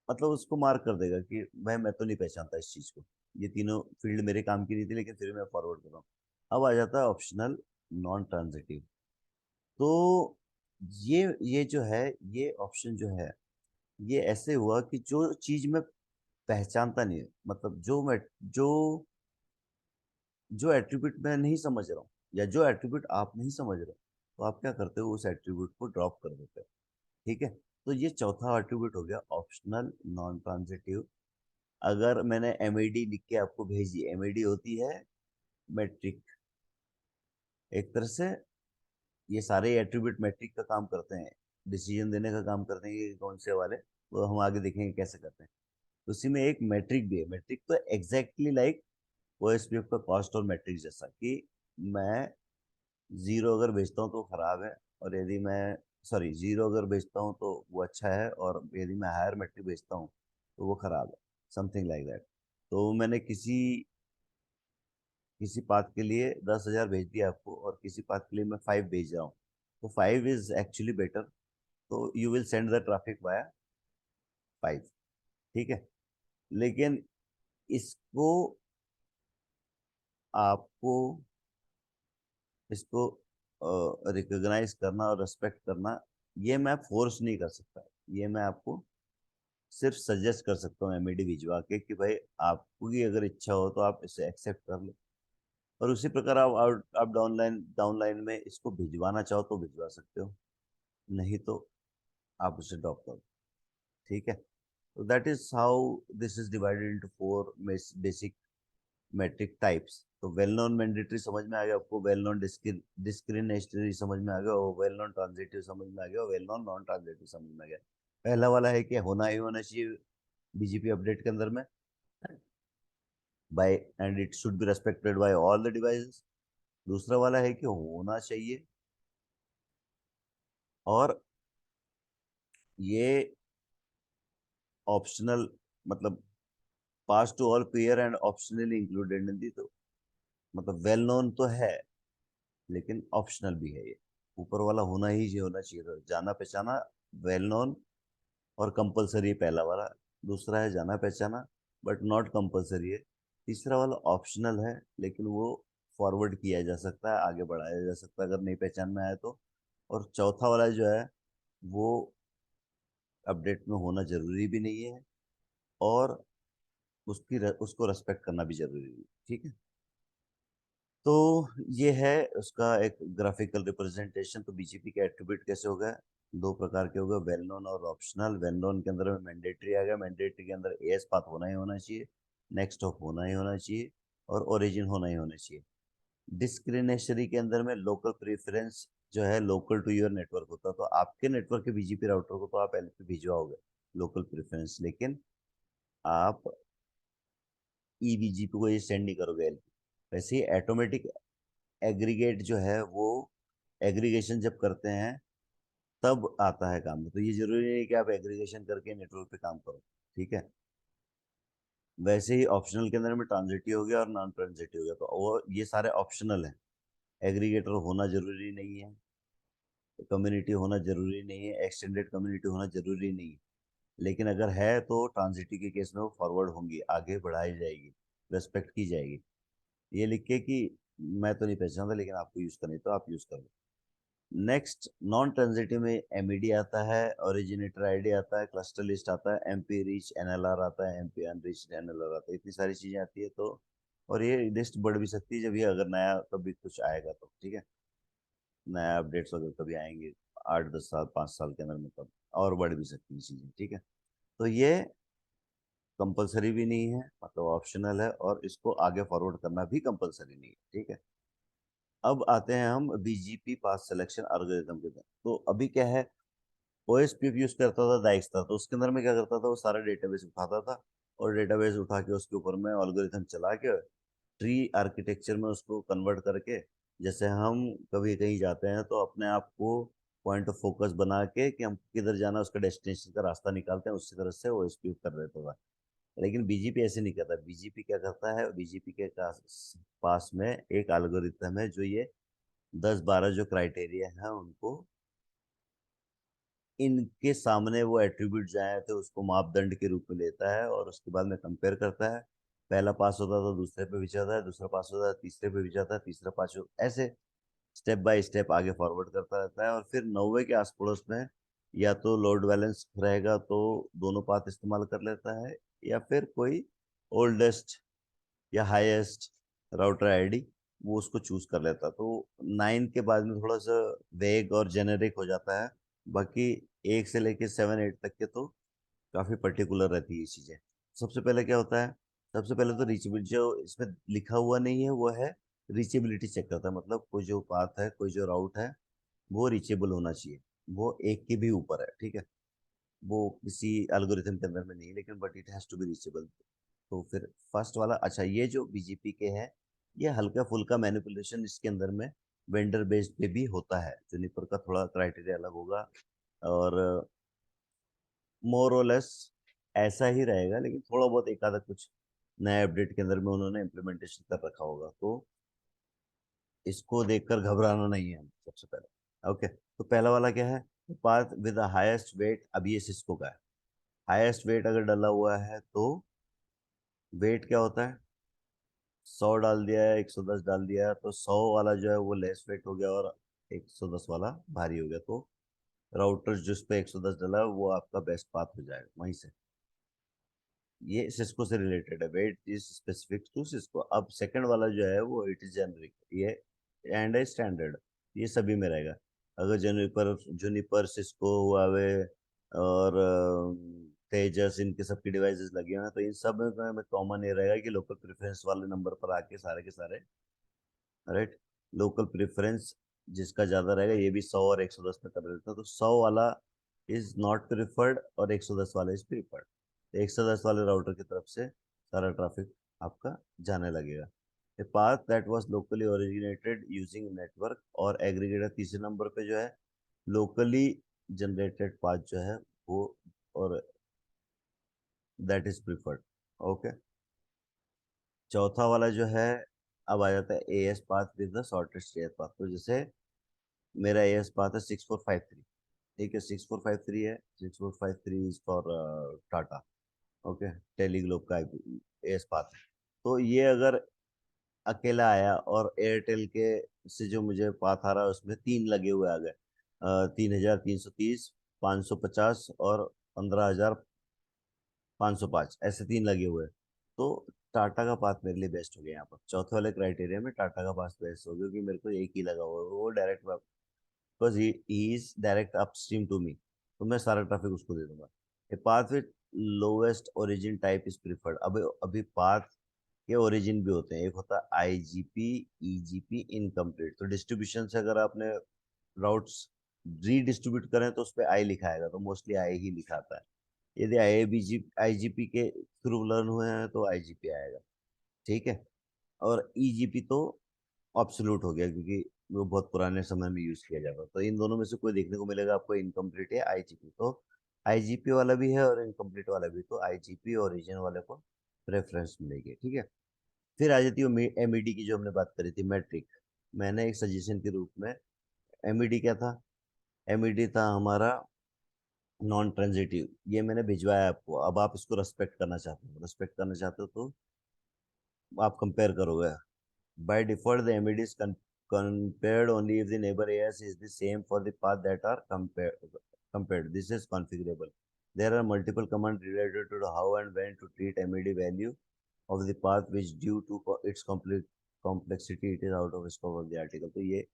मतलब उसको मार्क कर देगा कि भाई मैं तो नहीं पहचानता इस चीज को, ये तीनों फील्ड मेरे काम की नहीं थी, लेकिन फिर मैं फॉरवर्ड कर रहा हूँ। अब आ जाता है ऑप्शनल नॉन ट्रांजिटिव। तो ये जो है, ये ऑप्शन जो है, ये ऐसे हुआ कि जो चीज मैं पहचानता नहीं है, मतलब जो जो एट्रीब्यूट मैं नहीं समझ रहा हूँ, या जो एट्रीब्यूट आप नहीं समझ रहे हो, तो आप क्या करते हो, उस एट्रीब्यूट को ड्रॉप कर देते हो। ठीक है। तो ये चौथा एट्रीब्यूट हो गया ऑप्शनल नॉन ट्रांजिटिव। अगर मैंने एमईडी लिख के आपको भेजी, एमईडी होती है मैट्रिक, एक तरह से ये सारे एट्रीब्यूट मैट्रिक का काम करते हैं, डिसीजन देने का काम करते हैं कि कौन से वाले, वो हम आगे देखेंगे कैसे करते हैं। उसी में एक मैट्रिक भी है। मैट्रिक तो एग्जैक्टली लाइक ओएसपीएफ का कॉस्ट और मैट्रिक जैसा, कि मैं जीरो अगर बेचता हूँ तो खराब है, और यदि मैं सॉरी जीरो अगर बेचता हूँ तो वो अच्छा है, और यदि मैं हायर मैट्रिक बेचता हूँ तो वो खराब है, समथिंग लाइक दैट। तो मैंने किसी किसी पाथ के लिए 10,000 भेज दिया आपको, और किसी पाथ के लिए मैं 5 भेज रहा हूँ, तो 5 इज एक्चुअली बेटर, तो you will send the traffic via 5, ठीक है। लेकिन इसको आपको इसको रिकॉग्नाइज करना और रेस्पेक्ट करना, ये मैं फोर्स नहीं कर सकता, ये मैं आपको सिर्फ सजेस्ट कर सकता हूँ एमईडी भिजवा के, कि भाई आपको की अगर इच्छा हो तो आप इसे एक्सेप्ट कर लो। और उसी प्रकार आप डाउनलाइन में इसको भिजवाना चाहो तो भिजवा सकते हो, नहीं तो आप उसे ड्रॉप करो, ठीक है। तो that is how this is divided into 4 basic metric types. तो वेल नोन मैंडेटरी समझ में आ गया आपको, वेल नोन डिस्क्रिमिनेटरी समझ में आ गया, और वेल नोन ट्रांजिटिव समझ में आ गया, और वेल नोन नॉन ट्रांजिटिव समझ में आ गया। पहला वाला है कि होना ही होना चाहिए बीजीपी अपडेट के अंदर में, by and it should be respected by all the devices. दूसरा वाला है कि होना चाहिए, और ये ऑप्शनल, मतलब pass to all pair and optionally included in the, तो मतलब वेल नोन तो है लेकिन ऑप्शनल भी है ये। ऊपर वाला होना ही होना चाहिए था, जाना पहचाना वेल नोन और कंपलसरी पहला वाला। दूसरा है जाना पहचाना बट नॉट कंपलसरी है। तीसरा वाला ऑप्शनल है लेकिन वो फॉरवर्ड किया जा सकता है, आगे बढ़ाया जा सकता है अगर नहीं पहचान में आए तो। और चौथा वाला जो है वो अपडेट में होना जरूरी भी नहीं है, और उसको रेस्पेक्ट करना भी जरूरी है, ठीक है। तो ये है उसका एक ग्राफिकल रिप्रेजेंटेशन। तो बीजीपी के एट्रीब्यूट कैसे हो गए, दो प्रकार के हो गए, वेल नोन और ऑप्शनल। वेल नोन के अंदर में मैंडेटरी आ गया, मैंडेटरी के अंदर एएस पाथ होना ही होना चाहिए, नेक्स्ट हॉप होना ही होना चाहिए, और ओरिजिन होना ही होना चाहिए। डिस्क्रिमिनेशरी के अंदर में लोकल प्रेफरेंस जो है लोकल टू योर नेटवर्क होता है, तो आपके नेटवर्क के बीजीपी राउटर को तो आप एलपी भिजवाओगे लोकल प्रेफरेंस, लेकिन आप ईबीजीपी को ये सेंड नहीं करोगे एलपी। वैसे ही ऑटोमेटिक एग्रीगेट जो है वो एग्रीगेशन जब करते हैं तब आता है काम में, तो ये जरूरी नहीं है कि आप एग्रीगेशन करके नेटवर्क पे काम करो, ठीक है। वैसे ही ऑप्शनल के अंदर में ट्रांजिटिव हो गया और नॉन ट्रांजिटिव हो गया, तो वो ये सारे ऑप्शनल हैं। एग्रीगेटर होना जरूरी नहीं है, कम्युनिटी होना जरूरी नहीं है, एक्सटेंडेड कम्युनिटी होना जरूरी नहीं है, लेकिन अगर है तो ट्रांजिटिव के केस में वो फॉरवर्ड होंगी, आगे बढ़ाई जाएगी, रेस्पेक्ट की जाएगी। ये लिख के कि मैं तो नहीं पहचानता लेकिन आपको यूज करनी तो आप यूज कर लो। नेक्स्ट नॉन ट्रांजिटिव में एमईडी आता है, ओरिजिनेटर आईडी आता है, क्लस्टर लिस्ट आता है, एमपी रीच एनएलआर आता है, एमपी अनरीच एनएलआर आता है, इतनी सारी चीजें आती है। तो और ये लिस्ट बढ़ भी सकती है जब ये अगर नया कभी कुछ आएगा तो, ठीक है। नया अपडेट्स वगैरह कभी आएंगे 8-10 साल 5 साल के अंदर में, तब और बढ़ भी सकती है चीजें, ठीक है। तो ये कंपलसरी भी नहीं है, मतलब ऑप्शनल है, और इसको आगे फॉरवर्ड करना भी कंपलसरी नहीं है, ठीक है। अब आते हैं हम बीजीपी पास सिलेक्शन एल्गोरिथम के अंदर। तो अभी क्या है, ओएसपीएफ यूज करता था डाइक्स तो उसके अंदर में क्या करता था, वो सारा डेटाबेस उठाता था, और डेटाबेस उठा के उसके ऊपर में एल्गोरिथम चला के ट्री आर्किटेक्चर में उसको कन्वर्ट करके, जैसे हम कभी कहीं जाते हैं तो अपने आप को पॉइंट ऑफ फोकस बना के कि हम किधर जाना उसका डेस्टिनेशन का रास्ता निकालते हैं, उसी तरह से ओएसपीएफ कर देता था। लेकिन बीजीपी ऐसे नहीं करता। बीजीपी क्या करता है, बीजीपी के पास में एक एल्गोरिथम है जो ये 10-12 जो क्राइटेरिया है उनको, इनके सामने वो एट्रीब्यूट जाए थे उसको मापदंड के रूप में लेता है, और उसके बाद में कंपेयर करता है। पहला पास होता है तो दूसरे पे भी जाता है, दूसरा पास होता है तीसरे पे भी जाता है, तीसरा पास ऐसे स्टेप बाय स्टेप आगे फॉरवर्ड करता रहता है। और फिर 90 के आस पड़ोस में या तो लोड बैलेंस रहेगा तो दोनों पाथ इस्तेमाल कर लेता है, या फिर कोई ओल्डेस्ट या हाईएस्ट राउटर आईडी वो उसको चूज कर लेता है। तो 9 के बाद में थोड़ा सा वेग और जेनेरिक हो जाता है। बाकी 1 से लेके 7 8 तक के तो काफी पर्टिकुलर रहती है ये चीजें। सबसे पहले क्या होता है, सबसे पहले तो रीचेबिलिटी जो इसमें लिखा हुआ नहीं है वो है रीचेबिलिटी चेक करता है। मतलब कोई जो पाथ है, कोई जो राउट है, वो रीचेबल होना चाहिए। वो 1 के भी ऊपर है, ठीक है। वो किसी एल्गोरिथम के अंदर में नहीं है, लेकिन but it has to be reachable. तो फिर फर्स्ट वाला, अच्छा ये जो बीजीपी के हैं, ये हल्का फुल्का मैनिपुलेशन इसके अंदर में वेंडर बेस्ड पे भी होता है। जुनिपर का थोड़ा क्राइटेरिया अलग होगा, और मोर और लेस ऐसा ही रहेगा, लेकिन थोड़ा बहुत एक आधा कुछ नए अपडेट के अंदर में उन्होंने इम्प्लीमेंटेशन कर रखा होगा। तो इसको देखकर घबराना नहीं है सबसे पहले। ओके, तो पहला वाला क्या है, path with the highest wait. अब ये सिस्को का है। हाईएस्ट वेट अगर डाला हुआ है तो वेट क्या होता है, 100 डाल दिया है, 110 डाल दिया है, तो 100 वाला जो है वो लेस वेट हो गया, और 110 वाला भारी हो गया। तो राउटर जिस पे 110 डाला है वो आपका बेस्ट पाथ हो जाएगा वहीं से। ये सिस्को से रिलेटेड है, wait is specific to Cisco. अब सेकंड वाला जो है वो इट इज जेनरिक, ये एंड है स्टैंडर्ड, ये सभी में रहेगा। अगर जुनिपर जुनिपर सिस्को हुआवे और तेजस, इनके सबकी डिवाइसेस लगी हुई हैं, तो इन सब में कॉमन ये रहेगा कि लोकल प्रेफरेंस वाले नंबर पर आके सारे के सारे, राइट, लोकल प्रेफरेंस जिसका ज्यादा रहेगा, ये भी 100 और 110 में कर देता है। तो 100 वाला इज नॉट प्रिफर्ड और 110 वाला इज प्रिफर्ड। तो 110 वाले राउटर की तरफ से सारा ट्रैफिक आपका जाने लगेगा। ए path that was locally originated using network और एग्रीगेटर, तीसरे नंबर पे जो है लोकली जनरेटेड पाथ जो है वो, और दैट इज प्रिफर्ड। ओके, चौथा वाला जो है, अब आ जाता है as path with the shortest as path. तो जैसे मेरा एएस पाथ है 6453, ठीक है, 6453 है, 6453 इज फॉर टाटा। ओके, टेलीग्लोब का एएस पाथ है। तो ये अगर अकेला आया और एयरटेल के से जो मुझे पाथ आ रहा है उसमें तीन लगे हुए आ गए, 3330, 550 और 15505, ऐसे तीन लगे हुए हैं, तो टाटा का पाथ मेरे लिए बेस्ट हो गया यहाँ पर। चौथे वाले क्राइटेरिया में टाटा का पाथ बेस्ट हो गया, क्योंकि मेरे को एक ही लगा हुआ है, वो direct, because he is direct upstream to me, तो मैं सारा ट्रैफिक उसको दे दूंगा। A path with lowest origin type is preferred. अब अभी पाथ के ओरिजिन भी होते हैं, एक होता है आईजीपी, ईजीपी, इनकम्प्लीट। तो डिस्ट्रीब्यूशन से अगर आपने राउट्स रीडिस्ट्रीब्यूट करें तो उस पर आई लिखा आएगा, तो मोस्टली आई ही लिखा आता है। यदि आईजीपी के थ्रू लर्न हुए हैं तो आईजीपी आएगा, ठीक है। और ईजीपी तो ऑब्सोल्यूट हो गया, क्योंकि वो बहुत पुराने समय में यूज किया जाता, तो इन दोनों में से कोई देखने को मिलेगा आपको, इनकम्प्लीट या आईजीपी। तो आईजीपी वाला भी है और इनकम्प्लीट वाला भी, तो आईजीपी और रीजन वाले को प्रेफरेंस मिलेगी, ठीक है। फिर आ जाती है एमईडी की, जो हमने बात करी थी, मैट्रिक। मैंने एक सजेशन के रूप में, एमईडी क्या था, एमईडी था हमारा नॉन ट्रांजिटिव। ये मैंने भिजवाया आपको, अब आप इसको रेस्पेक्ट करना चाहते हो, रेस्पेक्ट करना चाहते हो तो आप कंपेयर करोगे। By default, the MED is compared only if the neighbor AS is the same for the path that are compared. This is configurable. There are multiple commands related to how and when to treat MED value of the path, which due to its complete complexity, it is out of scope of the article. तो ये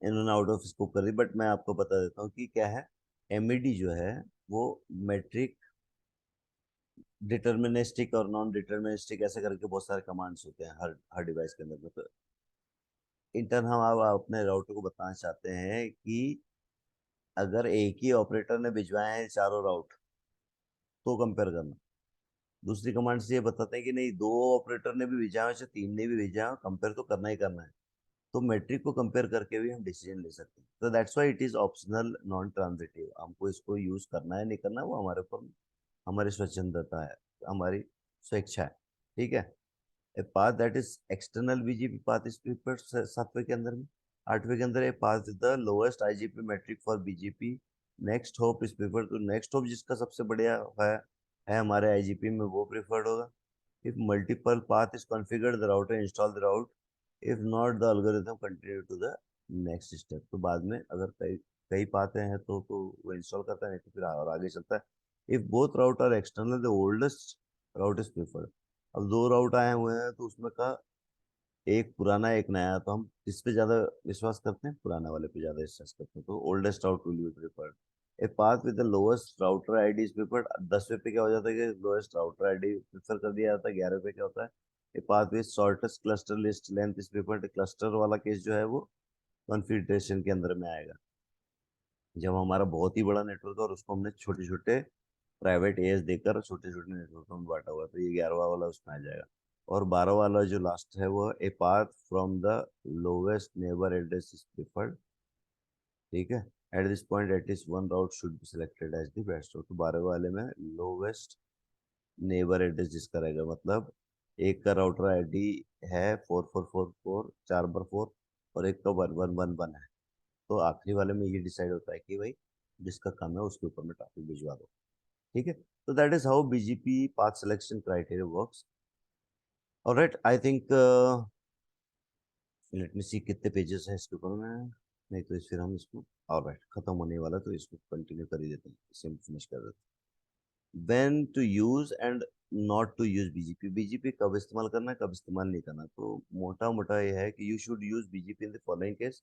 इन्होंने out of scope कर दी, but मैं आपको बता देता हूँ कि क्या है। MED जो है वो मेट्रिक, डिटर्मिनिस्टिक और नॉन डिटर्मिनिस्टिक ऐसे करके बहुत सारे कमांड्स होते हैं हर डिवाइस के अंदर में। तो इंटर्न हम अब अपने राउटर को बताना चाहते हैं कि अगर एक ही ऑपरेटर ने भिजवाए हैं चारों राउट, तो कंपेयर करना। दूसरी कमांड से ये बताते हैं कि नहीं, दो ऑपरेटर ने भी भेजा है, चाहे तीन ने भी भेजा है, कंपेयर तो करना ही करना है। तो मैट्रिक को कंपेयर करके भी हम डिसीजन ले सकते हैं। तो that's why it is optional non transitive. हमको इसको यूज करना है नहीं करना, वो हमारे ऊपर, हमारी स्वच्छंदता है, हमारी स्वेच्छा है, ठीक है। A path that is external BGP path is preferred, सातवें के अंदर में। आठवें के अंदर a path the lowest IGP metric for BGP next hop is preferred. तो नेक्स्ट होप जिसका सबसे बढ़िया है हमारे आईजीपी में, वो प्रिफर्ड होगा। If multiple path is configured the router install the route, if not the algorithm continue to the next step. तो बाद में अगर कई कई पाते हैं तो वो इंस्टॉल करता है, नहीं तो फिर और आगे चलता है। If both route are external, the oldest route is preferred. अब दो राउट आए हुए हैं तो उसमें का एक पुराना एक नया, तो हम किस पे ज्यादा विश्वास करते हैं, पुराना वाले पे ज्यादा विश्वास करते हैं, तो oldest route will be preferred. A path with the lowest router ID is preferred. 10वें पे क्या हो जाता है कि लोएस्ट राउटर आईडी प्रेफर कर दिया जाता है। 11वें पे क्या होता है, a path with shortest cluster list length is preferred. Cluster वाला केस जो है वो कॉन्फ़िगरेशन के अंदर में आएगा, जब हमारा बहुत ही बड़ा नेटवर्क है और उसको हमने छोटे छोटे प्राइवेट एएस देकर छोटे छोटे नेटवर्क में बांटा हुआ है, तो ये 11वां वाला उसमें आ जाएगा। और 12वां वाला जो लास्ट है वो a path from the lowest neighbour address is preferred. ठीक है, at this point at least one route should be selected as the best route. तो 12वें वाले में लोवेस्ट नेबर एड्रेस जिसका रहेगा, मतलब एक का राउटर आईडी है 4444 4 बार 4, और एक का 1111 है, तो आखिरी वाले में ये डिसाइड होता है कि भाई जिसका कम है उसके ऊपर में ट्रैफिक भिजवा दो। ठीक है, तो that is how BGP path selection criteria works. Alright, I think let me see कितने पेजेस हैं इसके ऊपर में। नहीं तो फिर हम इसको, ऑलराइट खत्म होने वाला, तो इसको कंटिन्यू कर ही देते हैं, इसे हम फिनिश कर देते हैं। When to use and not to use BGP. BGP कब इस्तेमाल करना है, कब इस्तेमाल नहीं करना, तो मोटा मोटा ये है कि यू शुड यूज बीजीपी इन the following case.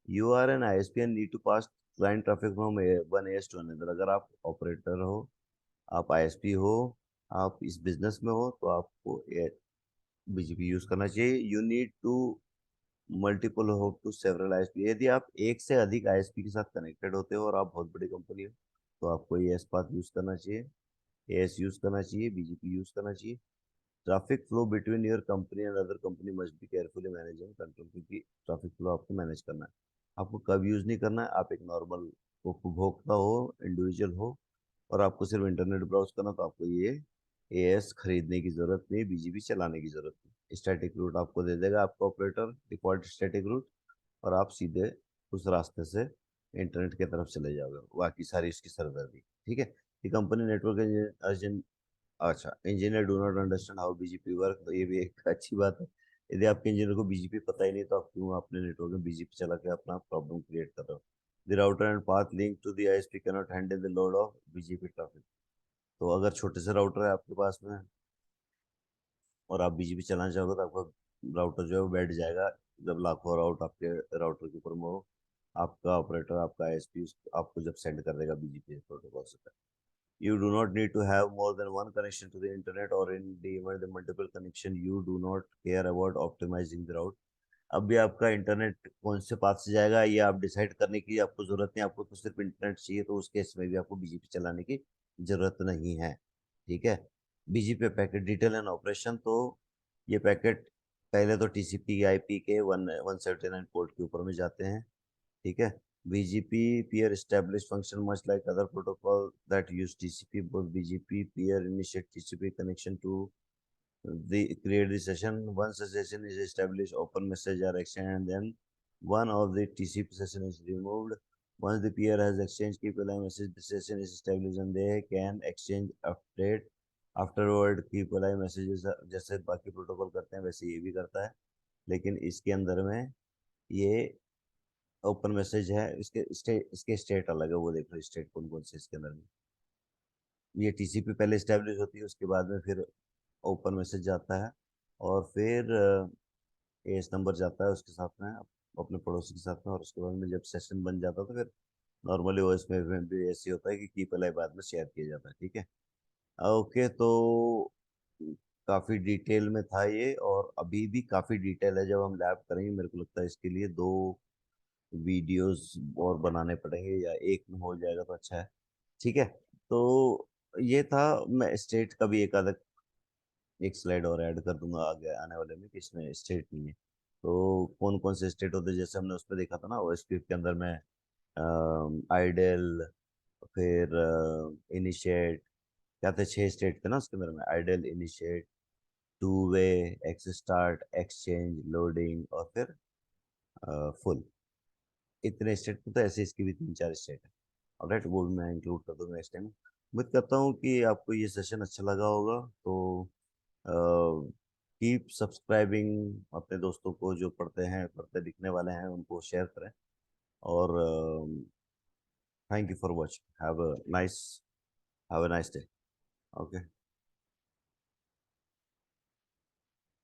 You are an ISP and need to pass client traffic from one AS to another. अगर आप ऑपरेटर हो, आप आईएसपी हो, आप इस बिजनेस में हो, तो आपको बीजीपी यूज करना चाहिए। यू नीड टू मल्टीपल हो टू सेवरल आईएसपी। यदि आप एक से अधिक आईएसपी के साथ कनेक्टेड होते हो और आप बहुत बड़ी कंपनी हो, तो आपको एएस पाथ यूज करना चाहिए, एएस यूज करना चाहिए, बीजीपी यूज करना चाहिए। Traffic flow between your company and other company must be carefully manage and control. क्योंकि ट्रैफिक फ्लो आपको मैनेज करना है, आपको कब यूज नहीं करना है। आप एक नॉर्मल उपभोक्ता हो, इंडिविजुअल हो, और आपको सिर्फ इंटरनेट ब्राउज करना, तो आपको ये एएस खरीदने की जरूरत नहीं, बीजीपी चलाने की जरूरत नहीं। स्टैटिक रूट आपको दे देगा आपका ऑपरेटर, डिफॉल्ट स्टैटिक रूट, और आप सीधे उस रास्ते से इंटरनेट की तरफ चले जाओगे, बाकी सारी इसकी सरदर्दी। ठीक है, ये कंपनी नेटवर्क अच्छा, engineer do not understand how BGP work, तो ये भी एक अच्छी बात है। यदि आपके इंजीनियर को बीजीपी पता ही नहीं, तो आप क्यों अपने नेटवर्क में बीजीपी चला के अपना प्रॉब्लम क्रिएट कर रहे हो। The router and path link to the ISP can not handle the load of BGP traffic. तो अगर छोटे से राउटर है आपके पास में और आप बीजीपी चलाना चाहोगे, तो आपका राउटर जो है वो बैठ जाएगा। जब लाखों राउट आपके राउटर के ऊपर में हो, आपका ऑपरेटर, आपका आईएसपी आपको जब सेंड कर देगा बीजीपी प्रोटोकॉल से। You do not need to have more than one connection to the internet, or in the event the multiple connection, you do not care about optimizing the route. अब भी आपका internet कौन से path से जाएगा ये आप डिसाइड करने की आपको जरूरत नहीं। आपको तो सिर्फ इंटरनेट चाहिए, तो उस केस में भी आपको बीजीपी चलाने की जरूरत नहीं है। ठीक है, BGP packet detail and operation. तो ये पैकेट पहले तो टीसीपी आईपी के 179 पोर्ट के ऊपर में जाते हैं। ठीक है, BGP peer established function much like other protocol that use TCP. Both BGP peer initiate TCP connection to the create the session. Once a session is established, open message are exchanged, and then one of the TCP session is removed. Once the peer has exchanged KPLI message, the session is established and they can exchange update. Afterward KPLI messages जैसे बाकी protocol करते हैं वैसे ये भी करता है, लेकिन इसके अंदर में ये ओपन मैसेज है। इसके स्टेट अलग है, वो देख लो स्टेट कौन कौन से इसके अंदर में। ये टीसीपी पहले इस्टेब्लिश होती है, उसके बाद में फिर ओपन मैसेज जाता है, और फिर एस नंबर जाता है उसके साथ में अपने पड़ोसी के साथ में, और उसके बाद में जब सेशन बन जाता है तो फिर नॉर्मली ओएस में भी ऐसे होता है कि कीप अलाइव बाद में शेयर किया जाता है। ठीक है, ओके, तो काफ़ी डिटेल में था ये, और अभी भी काफ़ी डिटेल है। जब हम लैब करेंगे मेरे को लगता है इसके लिए 2 वीडियोस और बनाने पड़ेंगे, या एक में हो जाएगा तो अच्छा है। ठीक है, तो ये था। मैं स्टेट का भी एक आधा एक स्लाइड और ऐड कर दूंगा आगे आने वाले में कि इसमें स्टेट नहीं है, तो कौन कौन से स्टेट होते हैं, जैसे हमने उस पर देखा था ना ओएसपी के अंदर में आइडल, फिर इनिशिएट, क्या थे 6 स्टेट थे ना उसके अंदर में, idle, initiate, two way, exstart, exchange, loading, और फिर फुल। इतने स्टेट में, तो ऐसे इसकी भी 3 4 स्टेट है। ऑलराइट, वो भी मैं इंक्लूड कर दूंगा नेक्स्ट टाइम। उम्मीद करता हूँ कि आपको ये सेशन अच्छा लगा होगा, तो कीप सब्सक्राइबिंग। अपने दोस्तों को जो पढ़ते हैं, पढ़ते लिखने वाले हैं, उनको शेयर करें। और thank you for watching. Have a nice day. Okay.